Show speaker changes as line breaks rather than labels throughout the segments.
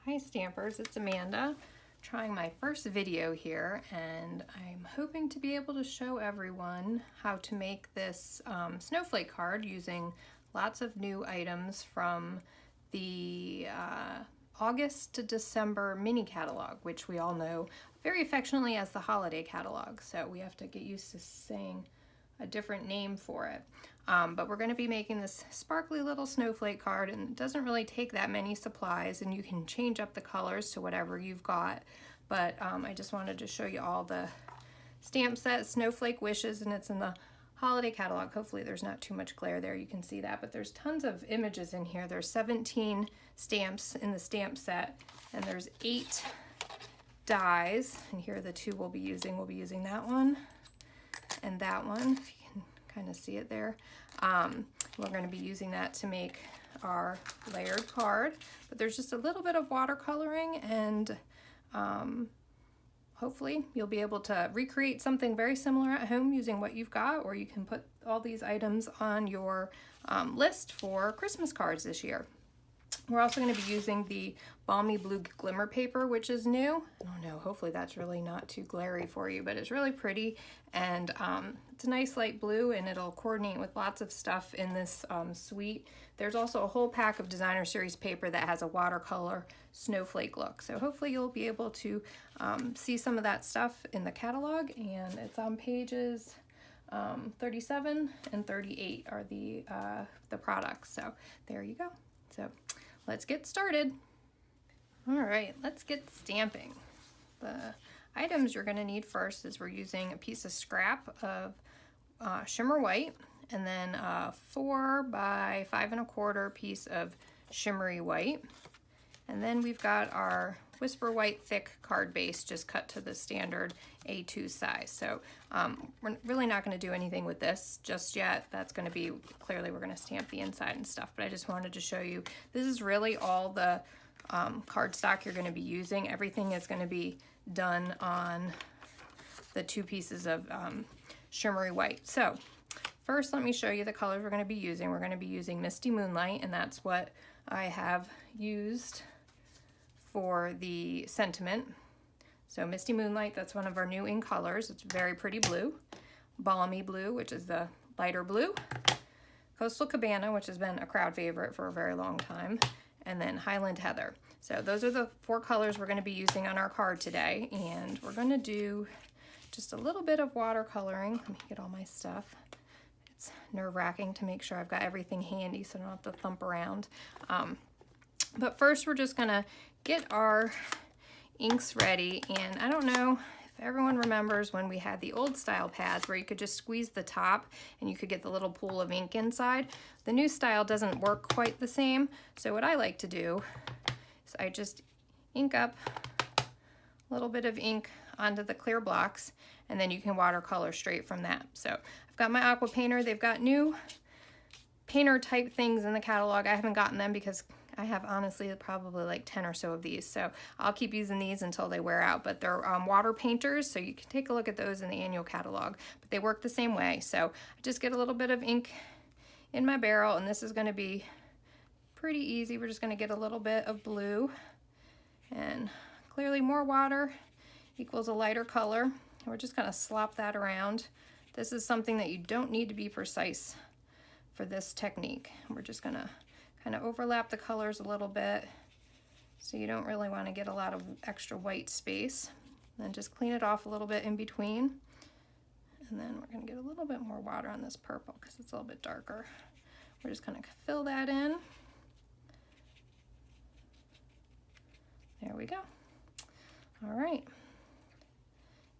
Hi Stampers, it's Amanda, trying my first video here, and I'm hoping to be able to show everyone how to make this snowflake card using lots of new items from the August to December mini catalog, which we all know very affectionately as the holiday catalog, so we have to get used to saying a different name for it. But we're going to be making this sparkly little snowflake card, and it doesn't really take that many supplies, and you can change up the colors to whatever you've got. But I just wanted to show you all the stamp set, Snowflake Wishes, and it's in the holiday catalog. Hopefully there's not too much glare there, you can see that, but there's tons of images in here. There's 17 stamps in the stamp set, and there's 8 dies, and here are the two we'll be using. We'll be using that one and that one, if you can kind of see it there. We're going to be using that to make our layered card, but there's just a little bit of watercoloring, and hopefully you'll be able to recreate something very similar at home using what you've got, or you can put all these items on your list for Christmas cards this year. We're also going to be using the Balmy Blue Glimmer paper, which is new. I don't know, hopefully that's really not too glary for you, but it's really pretty, and it's a nice light blue, and it'll coordinate with lots of stuff in this suite. There's also a whole pack of designer series paper that has a watercolor snowflake look, so hopefully you'll be able to see some of that stuff in the catalog, and it's on pages 37 and 38 are the products, so there you go. So let's get started. All right, let's get stamping. The items you're going to need first is we're using a piece of scrap of shimmer white, and then a 4 by 5 1/4 piece of shimmery white, and then we've got our whisper white thick card base just cut to the standard A2 size. So we're really not going to do anything with this just yet. That's going to be, clearly we're going to stamp the inside and stuff, but I just wanted to show you, this is really all the cardstock you're going to be using. Everything is going to be done on the 2 pieces of shimmery white. So first, let me show you the colors we're going to be using. We're going to be using Misty Moonlight, and that's what I have used for the sentiment. So Misty Moonlight, that's one of our new in colors. It's very pretty blue. Balmy Blue, which is the lighter blue. Coastal Cabana, which has been a crowd favorite for a very long time. And then Highland Heather. So those are the 4 colors we're going to be using on our card today. And we're going to do just a little bit of watercoloring. Let me get all my stuff. It's nerve-wracking to make sure I've got everything handy so I don't have to thump around. But first we're just going to get our inks ready, and I don't know if everyone remembers when we had the old style pads where you could just squeeze the top and you could get the little pool of ink inside. The new style doesn't work quite the same, so what I like to do is I just ink up a little bit of ink onto the clear blocks, and then you can watercolor straight from that. So I've got my aqua painter. They've got new painter type things in the catalog. I haven't gotten them because I have honestly probably like 10 or so of these, so I'll keep using these until they wear out, but they're water painters, so you can take a look at those in the annual catalog, but they work the same way. So I just get a little bit of ink in my barrel, and this is going to be pretty easy. We're just going to get a little bit of blue, and clearly more water equals a lighter color. We're just going to slop that around. This is something that you don't need to be precise for this technique. We're just going to kind of overlap the colors a little bit, so you don't really want to get a lot of extra white space. Then just clean it off a little bit in between, and then we're going to get a little bit more water on this purple because it's a little bit darker. We're just going to fill that in. There we go. All right,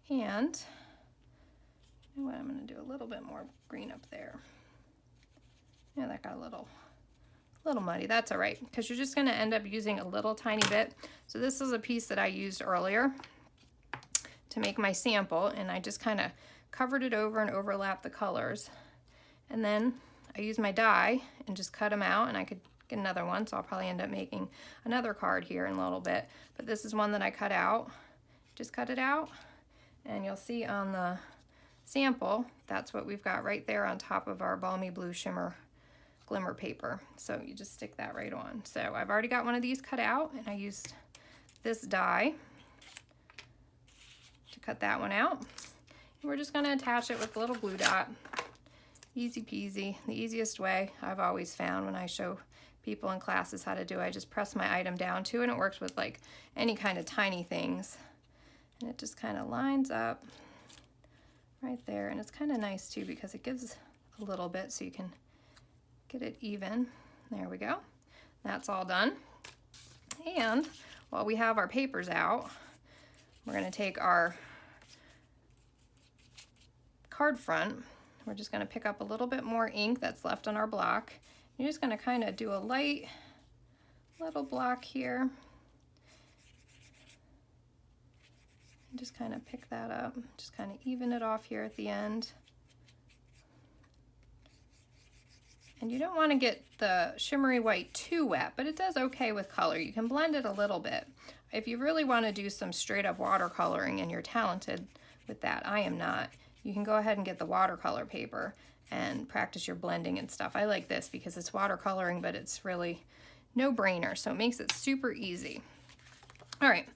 and you know what, I'm going to do a little bit more green up there. Yeah, that got a little muddy. That's all right, because you're just going to end up using a little tiny bit. So this is a piece that I used earlier to make my sample, and I just kind of covered it over and overlapped the colors, and then I used my die and just cut them out, and I could get another one, so I'll probably end up making another card here in a little bit, but this is one that I cut out. Just cut it out, and you'll see on the sample that's what we've got right there on top of our Balmy Blue Shimmer glimmer paper. So you just stick that right on. So I've already got one of these cut out, and I used this die to cut that one out. And we're just going to attach it with a little glue dot. Easy peasy, the easiest way I've always found when I show people in classes how to do it. I just press my item down too, and it works with like any kind of tiny things. And it just kind of lines up right there, and it's kind of nice too because it gives a little bit so you can get it even. There we go. That's all done. And while we have our papers out, we're going to take our card front. We're just going to pick up a little bit more ink that's left on our block. You're just going to kind of do a light little block here. And just kind of pick that up. Just kind of even it off here at the end. And you don't want to get the shimmery white too wet, but it does okay with color. You can blend it a little bit. If you really want to do some straight up watercoloring and you're talented with that, I am not, you can go ahead and get the watercolor paper and practice your blending and stuff. I like this because it's watercoloring, but it's really no-brainer, so it makes it super easy. All right,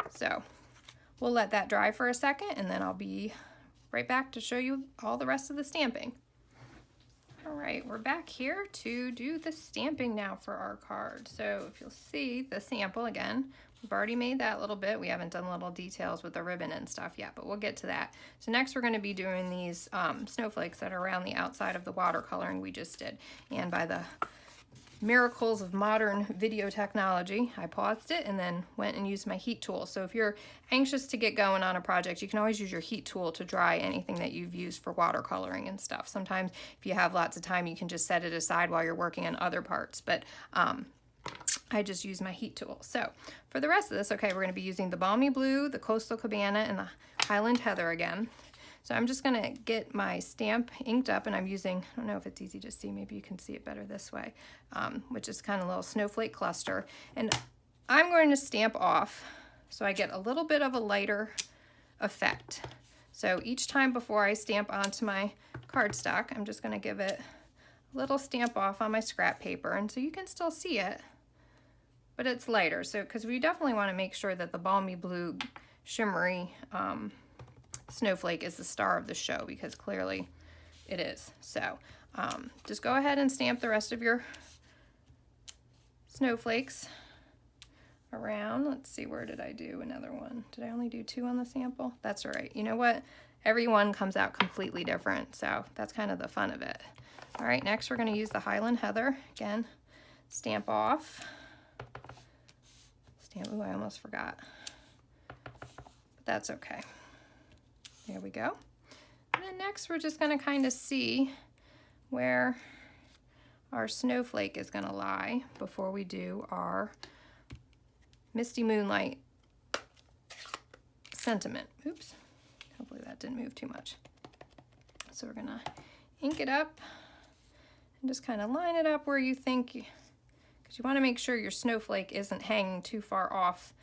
so we'll let that dry for a second, and then I'll be right back to show you all the rest of the stamping. All right, we're back here to do the stamping now for our card. So if you'll see the sample again, we've already made that little bit. We haven't done little details with the ribbon and stuff yet, but we'll get to that. So next we're going to be doing these snowflakes that are around the outside of the watercoloring we just did. And by the miracles of modern video technology, I paused it and then went and used my heat tool. So if you're anxious to get going on a project, you can always use your heat tool to dry anything that you've used for watercoloring and stuff. Sometimes if you have lots of time, you can just set it aside while you're working on other parts, but I just use my heat tool. So for the rest of this, okay, we're going to be using the Balmy Blue, the Coastal Cabana, and the Highland Heather again. So I'm just going to get my stamp inked up, and I'm using, I don't know if it's easy to see, maybe you can see it better this way, which is kind of a little snowflake cluster. And I'm going to stamp off so I get a little bit of a lighter effect. So each time before I stamp onto my cardstock, I'm just going to give it a little stamp off on my scrap paper, and so you can still see it, but it's lighter. So because we definitely want to make sure that the Balmy Blue shimmery snowflake is the star of the show, because clearly it is. So just go ahead and stamp the rest of your snowflakes around. Let's see, where did I do another one? Did I only do 2 on the sample? That's all right. You know what? Every one comes out completely different, so that's kind of the fun of it. All right, next we're going to use the Highland Heather. Again, stamp off. Stamp, ooh, I almost forgot. But that's okay. There we go. And then next we're just going to kind of see where our snowflake is going to lie before we do our Misty Moonlight sentiment. Oops. Hopefully that didn't move too much. So we're going to ink it up and just kind of line it up where you think, because you want to make sure your snowflake isn't hanging too far off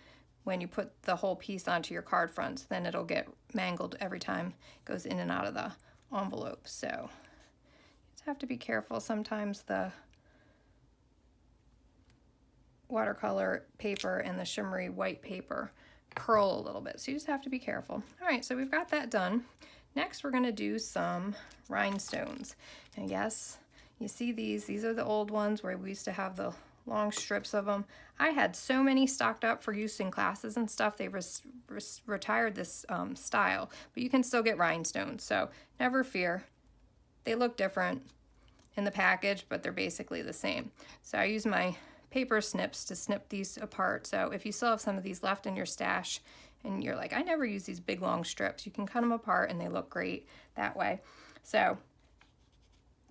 when you put the whole piece onto your card front, so then it'll get mangled every time it goes in and out of the envelope. So you just have to be careful. Sometimes the watercolor paper and the shimmery white paper curl a little bit, so you just have to be careful. All right, so we've got that done. Next we're going to do some rhinestones. And yes, you see these are the old ones where we used to have the long strips of them. I had so many stocked up for use in classes and stuff. They retired this style, but you can still get rhinestones, so never fear. They look different in the package, but they're basically the same. So I use my paper snips to snip these apart. So if you still have some of these left in your stash and you're like, I never use these big long strips, you can cut them apart and they look great that way. So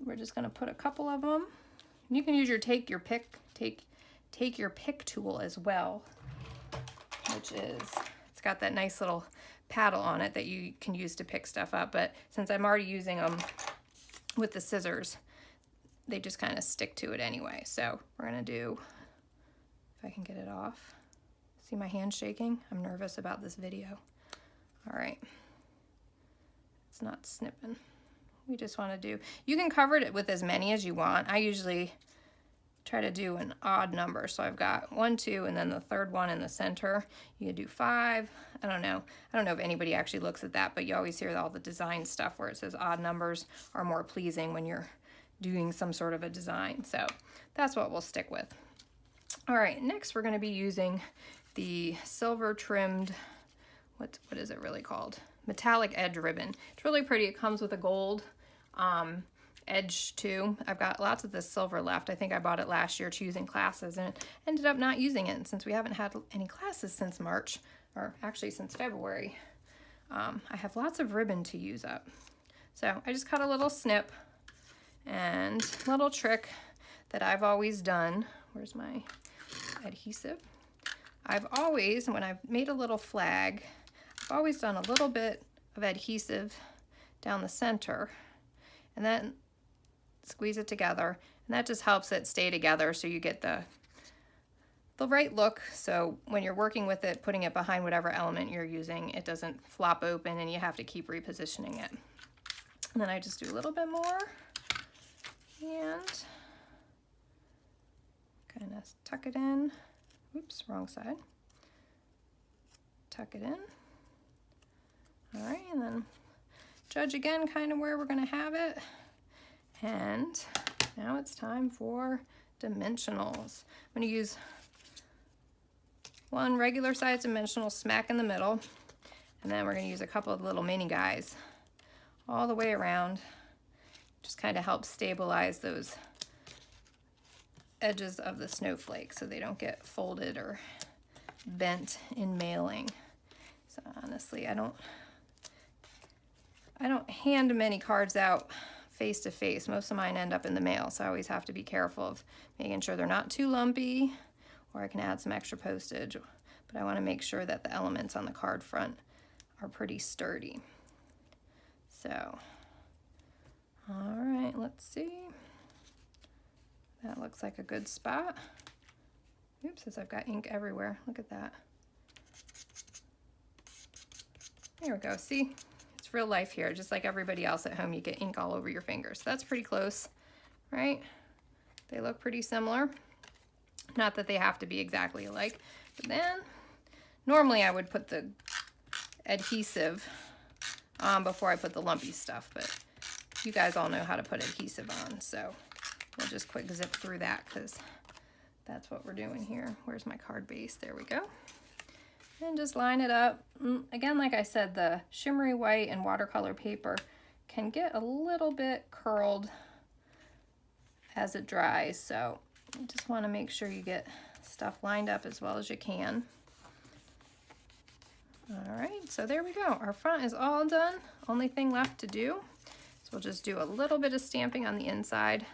we're just going to put a couple of them. You can use your take your pick tool as well, which is, it's got that nice little paddle on it that you can use to pick stuff up, but since I'm already using them with the scissors, they just kind of stick to it anyway. So we're gonna do, if I can get it off. See my hand shaking? I'm nervous about this video. All right, it's not snipping. We just want to do, you can cover it with as many as you want. I usually try to do an odd number. So I've got 1, 2, and then the third one in the center. You could do 5. I don't know if anybody actually looks at that, but you always hear all the design stuff where it says odd numbers are more pleasing when you're doing some sort of a design. So that's what we'll stick with. All right, next we're going to be using the silver trimmed, what is it really called? Metallic edge ribbon. It's really pretty. It comes with a gold edge too. I've got lots of this silver left. I think I bought it last year to use in classes and ended up not using it. And since we haven't had any classes since March, or actually since February, I have lots of ribbon to use up. So I just cut a little snip, and little trick that I've always done. Where's my adhesive? I've always, when I've made a little flag, I've always done a little bit of adhesive down the center and then squeeze it together, and that just helps it stay together so you get the right look. So when you're working with it, putting it behind whatever element you're using, it doesn't flop open and you have to keep repositioning it. And then I just do a little bit more and kind of tuck it in. Oops, wrong side. Tuck it in. All right, and then judge again kind of where we're going to have it. And now it's time for dimensionals. I'm going to use one regular size dimensional smack in the middle, and then we're going to use a couple of little mini guys all the way around. Just kind of help stabilize those edges of the snowflake so they don't get folded or bent in mailing. So honestly, I don't hand many cards out face to face. Most of mine end up in the mail, so I always have to be careful of making sure they're not too lumpy, or I can add some extra postage, but I want to make sure that the elements on the card front are pretty sturdy. So, all right, let's see. That looks like a good spot. Oops, as I've got ink everywhere. Look at that. There we go. See, it's real life here. Just like everybody else at home, you get ink all over your fingers. So that's pretty close, right? They look pretty similar. Not that they have to be exactly alike. But then, normally I would put the adhesive on before I put the lumpy stuff, but you guys all know how to put adhesive on, so we'll just quick zip through that because that's what we're doing here. Where's my card base? There we go. And just line it up. Again, like I said, the shimmery white and watercolor paper can get a little bit curled as it dries, so you just want to make sure you get stuff lined up as well as you can. All right, so there we go. Our front is all done. Only thing left to do is we'll just do a little bit of stamping on the inside.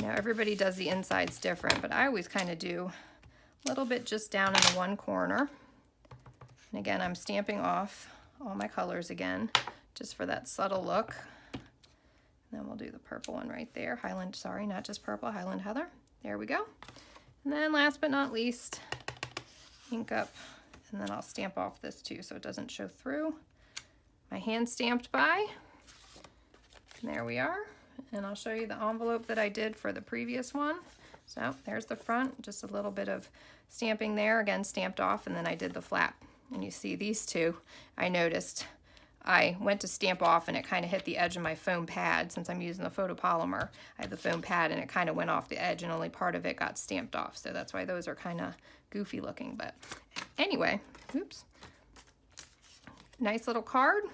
Now everybody does the insides different, but I always kind of do a little bit just down in the one corner. And again, I'm stamping off all my colors again, just for that subtle look. And then we'll do the purple one right there. Highland, sorry, not just purple, Highland Heather. There we go. And then last but not least, ink up, and then I'll stamp off this too so it doesn't show through. My hand stamped by. And there we are. And I'll show you the envelope that I did for the previous one. So there's the front, just a little bit of stamping there, again stamped off, and then I did the flap. And you see these two, I noticed I went to stamp off and it kind of hit the edge of my foam pad. Since I'm using the photopolymer, I have the foam pad and it kind of went off the edge and only part of it got stamped off. So that's why those are kind of goofy looking. But anyway, oops. Nice little card,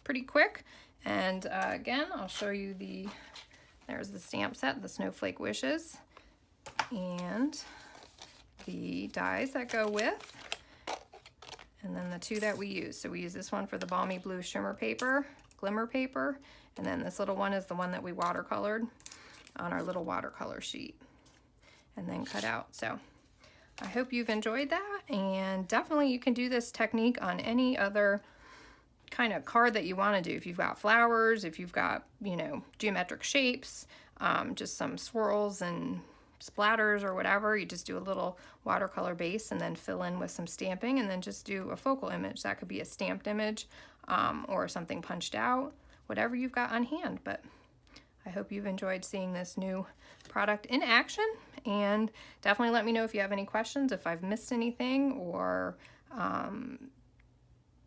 pretty quick. And again, I'll show you there's the stamp set, the Snowflake Wishes, and the dies that go with. And then the two that we use. So we use this one for the Balmy Blue shimmer paper, glimmer paper, and then this little one is the one that we watercolored on our little watercolor sheet and then cut out. So I hope you've enjoyed that, and definitely you can do this technique on any other kind of card that you want to do. If you've got flowers, if you've got, you know, geometric shapes, just some swirls and splatters or whatever, you just do a little watercolor base and then fill in with some stamping and then just do a focal image. That could be a stamped image or something punched out, whatever you've got on hand. But I hope you've enjoyed seeing this new product in action, and definitely let me know if you have any questions, if I've missed anything, or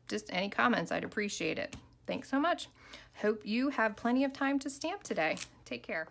just any comments. I'd appreciate it. Thanks so much. Hope you have plenty of time to stamp today. Take care.